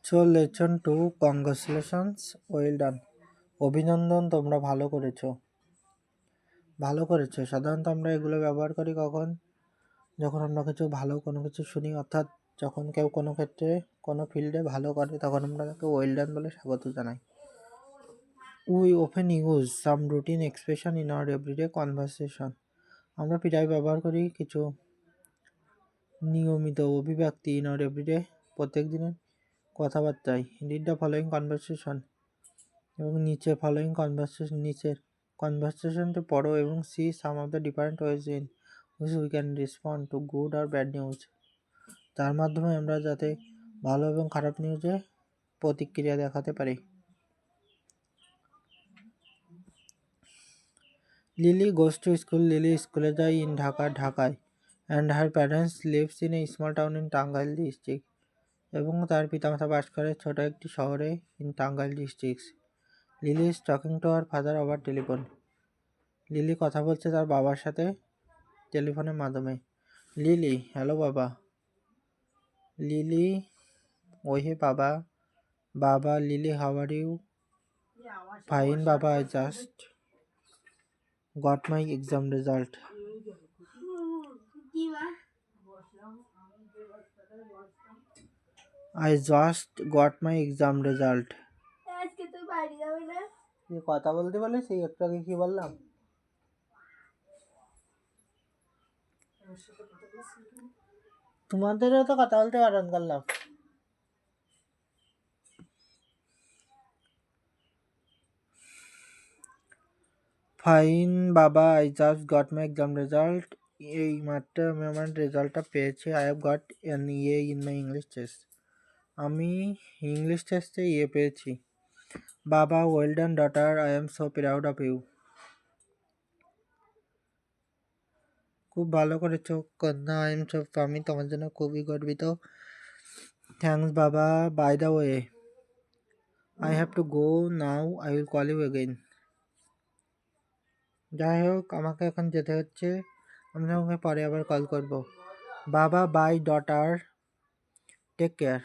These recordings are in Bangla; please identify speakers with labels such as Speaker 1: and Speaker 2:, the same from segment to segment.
Speaker 1: So lesson two, congratulations, well done. অভিনন্দন, তোমরা ভালো করেছো। সাধারণত আমরা এগুলো ব্যবহার করি কখন? যখন আমরা কোনো কিছু শুনি, অর্থাৎ যখন কেউ কোনো ক্ষেত্রে কোনো ফিল্ডে ভালো করে, তখন আমরা তাকে ওয়েল ডান বলে স্বাগত জানাই। We often use some routine expression in our everyday conversation. আমরা প্রায় ব্যবহার করি কিছু নিয়মিত অভিব্যক্তি ইন আওয়ার এভরিডে, প্রত্যেক দিনের কথাবার্তায়। রিড দ্য ফলোয়িং কনভারসেশন, এবং নিচের কনভারসেশনটি পড়ো এবং see some of the different ways in which we can respond to good or bad news. তার মাধ্যমে আমরা যাতে ভালো এবং খারাপ নিউজে প্রতিক্রিয়া দেখাতে পারি। Lily goes to school. Lily স্কুলে যায় ইন ঢাকায় and her parents lives in a small town in Tangail district, এবং তার পিতামাতা বাস করে ছোট একটি শহরে in Tangail district. Lily is talking to her father over telephone. Lily কথা বলছে তার বাবার সাথে টেলিফোনের মাধ্যমে। লিলি, হ্যালো বাবা। লিলি, ওই হে বাবা। বাবা, Lily how are you? Fine বাবা, I just got my exam result. কথা বলতে বলে সেই একটু আগে কি বললাম? তোমাদেরও তো কথা বলতে বারণ করলাম। ফাইন বাবা, I just got my exam result. এই মাত্র আমি আমার রেজাল্টটা পেয়েছি। I have got an A in my English test. আমি ইংলিশ টেস্টে ইয়ে পেয়েছি। বাবা, well done daughter, I am so proud of you. খুব ভালো করেছো কন্যা, আমি তোমার জন্য খুবই গর্বিত। থ্যাঙ্কস বাবা, by the way I have to go now, I will call you again. যাই হোক, আমাকে এখন যেতে হচ্ছে, আমি তোমাকে পরে আবার কল করব। বাবা, বাই ডটার, টেক কেয়ার।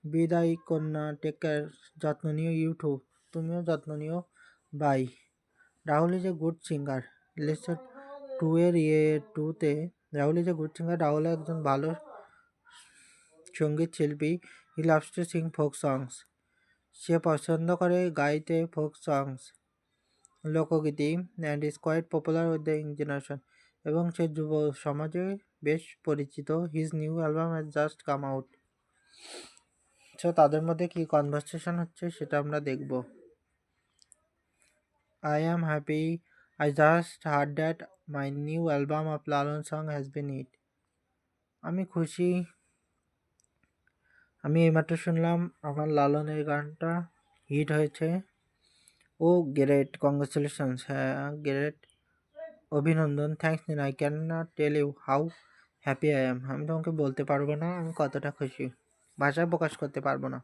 Speaker 1: বিদায় কন্যা, টেক কেয়ার, যত্ন নিও। ইউ টু, তুমিও যত্ন নিও। Bye. Rahul is a good singer. Lesson 2 এর টুতে Rahul is a good singer. Rahul একজন ভালো সঙ্গীত শিল্পী। He loves to sing folk songs. সে পছন্দ করে গাইতে ফোক সংস, লোকগীতি, and is quite popular with the young generation, এবং সে যুব সমাজে বেশ পরিচিত। His new album has just come out. So তাদের মধ্যে কি কনভারসেশন হচ্ছে সেটা আমরা দেখব। I am happy. I just heard that my new album of Lalon song has been hit. আমি খুশি, আমি এইমাত্র শুনলাম আমার লালনের গানটা হিট হয়েছে। Oh great, congratulations. হ্যাঁ গ্রেট, অভিনন্দন। থ্যাংকস নিন, I can not tell you how happy I am. আমি তোমাকে বলতে পারবো না আমি কতটা খুশি, ভাষায় প্রকাশ করতে পারবো না।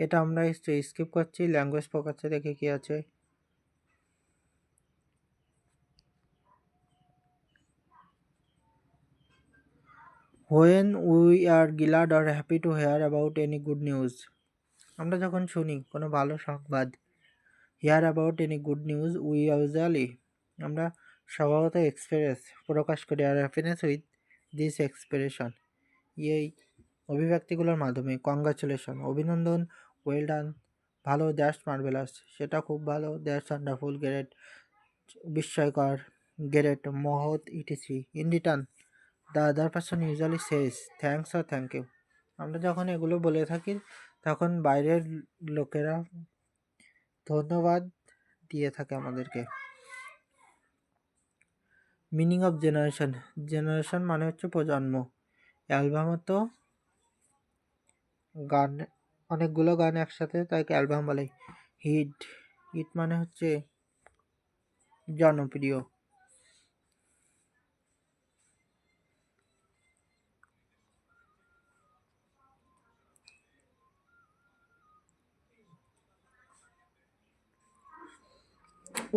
Speaker 1: এটা আমরা স্কিপ করছি, ল্যাঙ্গুয়েজ প্রকাশে দেখে কি আছে। When we are glad or happy to hear about any good news, আমরা যখন শুনি কোনো ভালো সংবাদ, hear about any good news, we usually, আমরা স্বভাবত প্রকাশ করি আর হ্যাপিনেস উইথ দিস এক্সপ্রেশন, এই অভিব্যক্তিগুলোর মাধ্যমে। কংগ্রাচুলেশন, অভিনন্দন। ওয়েল ডান, ভালো। দ্যাটস মার্ভেলাস, সেটা খুব ভালো। দ্যাটস ওয়ান্ডারফুল, গ্রেট, বিস্ময়কর। গ্রেট, মহৎ, etc. In return the other person usually says thanks or thank you. আমরা যখন এগুলো বলে থাকি তখন বাইরের লোকেরা ধন্যবাদ দিয়ে থাকে আমাদেরকে। মিনিং অফ জেনারেশন, জেনারেশন মানে হচ্ছে প্রজন্ম। অ্যালবামও তো গান, অনেকগুলো গান একসাথে তাকে অ্যালবাম বলে। হিট, হিট মানে হচ্ছে জনপ্রিয়।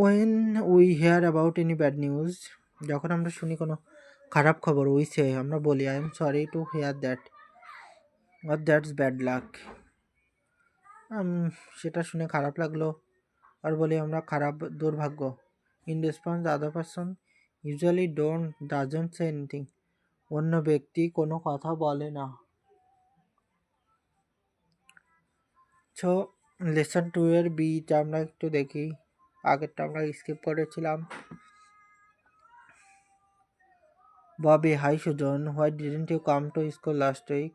Speaker 1: When we hear about any bad news, যখন আমরা শুনি কোনো খারাপ খবর উই সে, আমরা বলি I am sorry to hear that, আর দ্যাটস ব্যাড লাক। সেটা শুনে খারাপ লাগলো, আর বলি আমরা খারাপ দুর্ভাগ্য। In response other person usually doesn't say anything. অন্য ব্যক্তি কোনো কথা বলে না। সো লেসন 2 এর বিটা আমরা একটু দেখি। আগেরটা আমরা স্কিপ করেছিলাম। Bobby, hi Sujan, why didn't you come to school last week?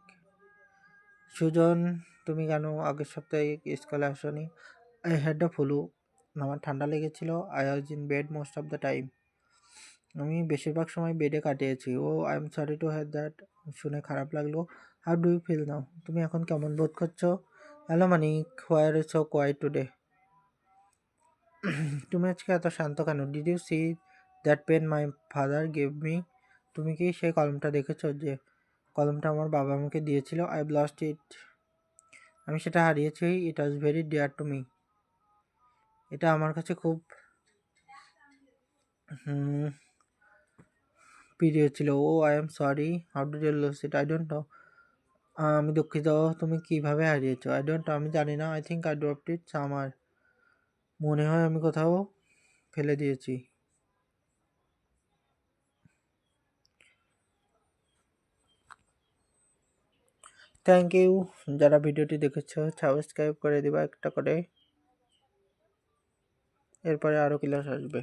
Speaker 1: Sujan, তুমি কেন আগের সপ্তাহে স্কুলে আসনি? আই হ্যাড দ্য ফ্লু, আমার ঠান্ডা লেগেছিল। I was in bed most of the time, আমি বেশিরভাগ সময় বেডে কাটিয়েছি। Oh I am sorry to hear that, শুনে খারাপ লাগলো। How do you feel now, তুমি এখন কেমন বোধ করছো? Hello Manik, why are so quiet today? তুমি আজকে এত শান্ত কেন? Did you see that pen my father gave me? তুমি কি সেই কলমটা দেখেছো যে কলমটা আমার বাবা আমাকে দিয়েছিল? আই লস্ট ইট, আমি সেটা হারিয়েছি। It was very dear to me, এটা আমার কাছে খুব প্রিয় ছিল। Oh I am sorry, how did you lose it? I don't know, আমি দুঃখিত। তুমি কিভাবে হারিয়েছো? আই ডোন্ট, আমি জানি না। I think I dropped it summer, মনে হয় আমি কোথাও ফেলে দিয়েছি। থ্যাংক ইউ যারা ভিডিওটি দেখেছো, সাবস্ক্রাইব করে দিবা একটা করে, এরপরে আরও ক্লাস আসবে।